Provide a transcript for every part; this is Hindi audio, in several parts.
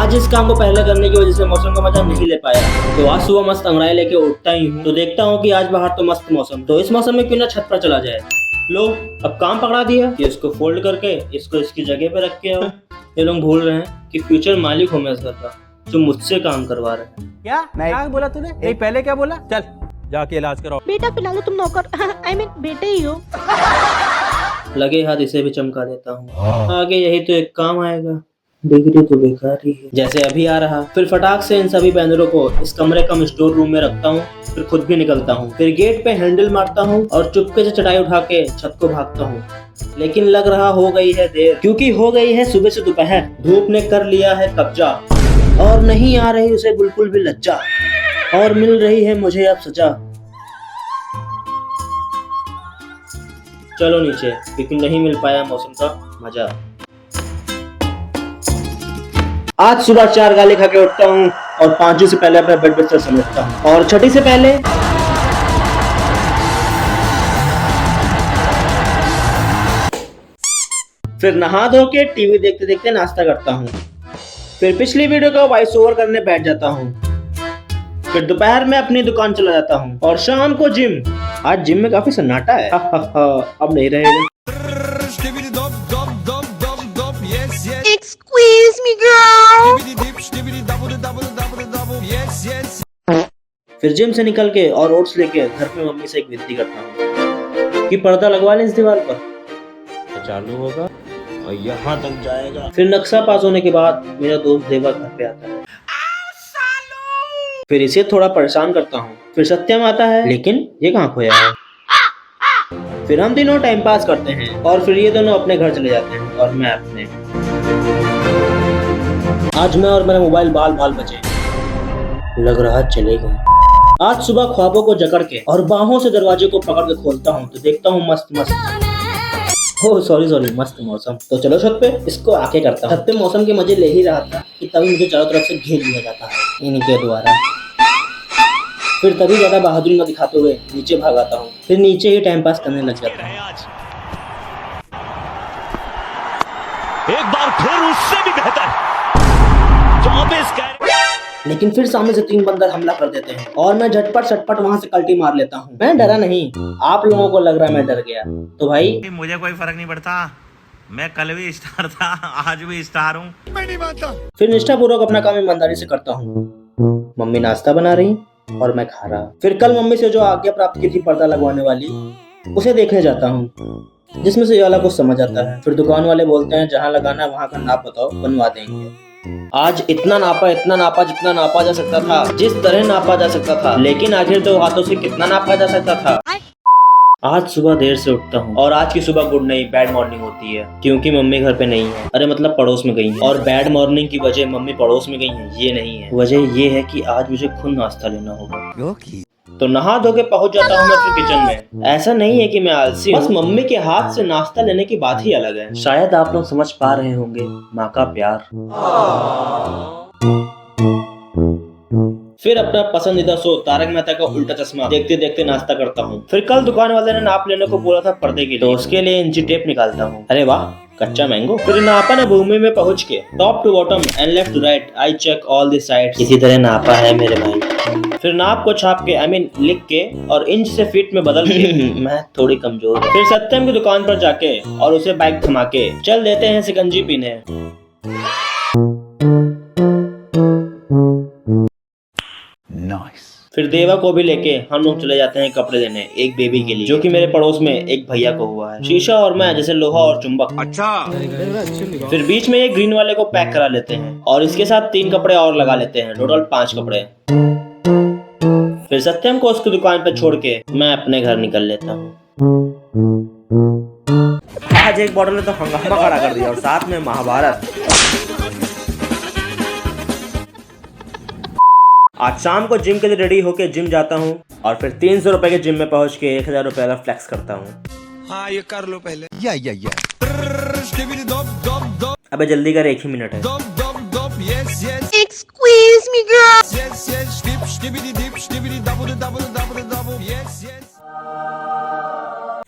आज इस काम को पहले करने की वजह से मौसम का मजा नहीं ले पाया, तो आज सुबह मस्त अंगड़ाई लेके उठता ही हूँ तो देखता हूँ कि आज बाहर तो मस्त मौसम, तो इस मौसम में क्यों ना छत पर चला जाए। लो, अब काम पकड़ा दिया कि इसको फोल्ड करके इसको इसकी जगह पे रख के आओ। ये लोग भूल रहे हैं कि फ्यूचर मालिक हूँ मैं इस घर का, जो मुझसे काम करवा रहे हैं। क्या बोला तूने? नहीं, पहले क्या बोला? चल जाके इलाज कराओ। बेटा फिलहाल तुम नौकर I mean बेटे ही हो। लगे हाथ इसे भी चमका देता हूँ, आगे यही तो एक काम आएगा। डिग्री तो बेकार ही है। जैसे अभी आ रहा, फिर फटाक से इन सभी बैनरों को इस कमरे का स्टोर रूम में रखता हूँ, फिर खुद भी निकलता हूँ, फिर गेट पे हैंडल मारता हूँ और चुपके से चटाई उठा के छत को भागता हूँ। लेकिन लग रहा हो गई है देर, क्योंकि हो गई है सुबह से दोपहर। धूप ने कर लिया है कब्जा और नहीं आ रही उसे बिल्कुल भी लज्जा, और मिल रही है मुझे अब सजा। चलो नीचे, क्योंकि नहीं मिल पाया मौसम का मजा। आज सुबह 4 गाली खा के उठता हूँ और 5 से पहले अपना बेड बिस्तर समेटता हूँ, और 6 से पहले फिर नहा धो के टीवी देखते देखते नाश्ता करता हूँ, फिर पिछली वीडियो का वॉइस ओवर करने बैठ जाता हूँ, फिर दोपहर में अपनी दुकान चला जाता हूँ, और शाम को जिम। आज जिम में काफी सन्नाटा है। अब नहीं रहेगा। Excuse me girl। फिर जिम से निकल के और ओट्स लेके घर पे मम्मी से एक विनती करता हूँ कि पर्दा लगवा ले इस दीवार पर, तो चालू होगा और यहाँ तक जाएगा। फिर नक्शा पास होने के बाद मेरा दोस्त देवा घर पे आता है, फिर इसे थोड़ा परेशान करता हूँ। फिर सत्यम आता है, लेकिन ये कहाँ खोया है। फिर हम तीनों टाइम पास करते हैं और फिर ये दोनों अपने घर चले जाते हैं और मैं अपने। आज मैं और मेरा मोबाइल बाल बाल बचे, लग रहा चले गए। आज सुबह ख्वाबों को जकड़ के और बाहों से दरवाजे को पकड़ के खोलता हूँ तो देखता हूँ मस्त मौसम। तो चलो छत पे इसको आके करता हूँ। छत पे मौसम के मजे ले ही रहा था कि तभी मुझे चारों तरफ से घेर लिया जाता है इनके द्वारा। फिर तभी ज्यादा बहादुरी न दिखाते हुए नीचे भाग आता हूँ, फिर नीचे ही टाइम पास करने लग जाता है। एक बार फिर उससे भी बेहतर 24 लेकिन फिर सामने से 3 बंदर हमला कर देते हैं और मैं झटपट वहां से कल्टी मार लेता हूँ। मैं डरा नहीं, आप लोगों को लग रहा है मैं डर गया, तो भाई मुझे कोई फर्क नहीं पड़ता। मैं कल भी स्टार था, आज भी स्टार हूँ। मैं नहीं मानता। फिर निष्ठापूर्वक अपना काम ईमानदारी से करता हूँ। मम्मी नाश्ता बना रही और मैं खा रहा। फिर कल मम्मी से जो आज्ञा प्राप्त की थी पर्दा लगवाने वाली, उसे देखने जाता हूँ, जिसमें से ये वाला कुछ समझ आता है। फिर दुकान वाले बोलते हैं जहाँ लगाना है वहाँ का नाप बताओ, बनवा देंगे। आज इतना नापा जितना नापा जा सकता था, जिस तरह नापा जा सकता था, लेकिन आखिर तो हाथों से कितना नापा जा सकता था। आज सुबह देर से उठता हूँ और आज की सुबह गुड नहीं बैड मॉर्निंग होती है, क्योंकि मम्मी घर पे नहीं है। अरे मतलब पड़ोस में गई है, और बैड मॉर्निंग की वजह मम्मी पड़ोस में गई है ये नहीं है। वजह ये है कि आज मुझे खुद नाश्ता लेना होगा। तो नहा धो के पहुंच जाता हूँ मैं फिर किचन में। ऐसा नहीं है कि मैं आलसी हूँ, बस मम्मी के हाथ से नाश्ता लेने की बात ही अलग है। शायद आप लोग समझ पा रहे होंगे माँ का प्यार। फिर अपना पसंदीदा शो तारक मेहता का उल्टा चश्मा देखते देखते नाश्ता करता हूँ। फिर कल दुकान वाले ने नाप लेने को बोला था पर्दे के लिए, तो उसके लिए इंची टेप निकालता हूँ। अरे वाह, कच्चा मैंगो। फिर नापा ने भूमि में पहुँच के top to bottom and left to right I check all the sides, इसी तरह नापा है मेरे भाई। फिर नाप को छाप के लिख के और इंच से फीट में बदल के मैं थोड़ी कमजोर। फिर सत्यम की दुकान पर जाके और उसे बाइक थमा के चल देते हैं सिकंजी पीने। फिर देवा को भी लेके हम लोग चले जाते हैं कपड़े लेने एक बेबी के लिए, जो कि मेरे पड़ोस में एक भैया को हुआ है। शीशा और मैं जैसे लोहा और चुंबक। अच्छा। फिर बीच में एक ग्रीन वाले को पैक करा लेते हैं और इसके साथ 3 कपड़े और लगा लेते हैं, टोटल 5 कपड़े। फिर सत्यम को उसकी दुकान पर छोड़ के मैं अपने घर निकल लेता हूँ। आज एक बॉटल ने तो हंगामा खड़ा कर दिया और साथ में महाभारत। आज शाम को जिम के लिए रेडी होके जिम जाता हूँ और फिर 300 रुपए के जिम में पहुँच के 1000 रुपए वाला फ्लेक्स करता हूँ। हाँ ये कर लो पहले। या अबे जल्दी कर, 1 ही मिनट है। Excuse me girl।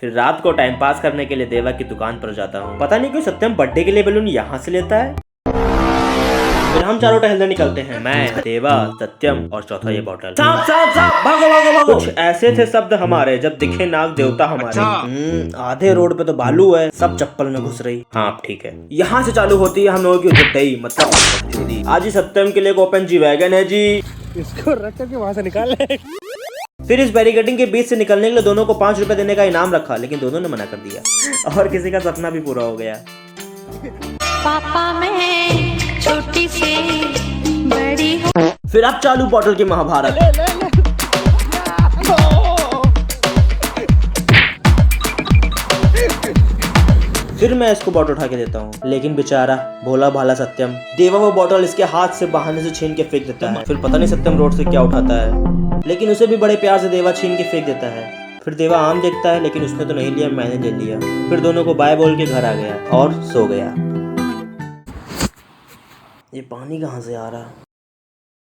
फिर रात को टाइम पास करने के लिए देवा की दुकान पर जाता हूँ। पता नहीं क्यों सत्यम बर्थडे के लिए बैलून यहाँ से लेता है। फिर हम चारों टहलने निकलते हैं, मैं, देवा, सत्यम और चौथा ये बॉटल। सांप सांप सांप, भागो भागो भागो। कुछ ऐसे थे शब्द हमारे जब दिखे नाग देवता हमारे। आधे रोड पे तो बालू है, सब चप्पल में घुस रही। हाँ ठीक है, यहाँ से चालू होती है हम लोगों की उजटई, मतलब आज ही सत्यम के लिए एक ओपन जी वैगन है जी। इसको रख करके वहाँ से निकाल ले। फिर इस बैरिकेडिंग के बीच से निकलने के लिए दोनों को 5 रुपए देने का इनाम रखा, लेकिन दोनों ने मना कर दिया और किसी का सपना भी पूरा हो गया। पापा मैं छोटी से बड़ी हूँ। फिर अब चालू बॉटल की महाभारत। फिर मैं इसको बॉटल उठा के देता हूँ, लेकिन बेचारा भोला भाला सत्यम, देवा वो बॉटल इसके हाथ से बहाने से छीन के फेंक देता है। फिर पता नहीं सत्यम रोड से क्या उठाता है, लेकिन उसे भी बड़े प्यार से देवा छीन के फेंक देता है। फिर देवा आम देखता है, लेकिन उसने तो नहीं लिया, मैंने ले लिया। फिर दोनों को बाय बोल के घर आ गया और सो गया। ये पानी कहाँ से आ रहा?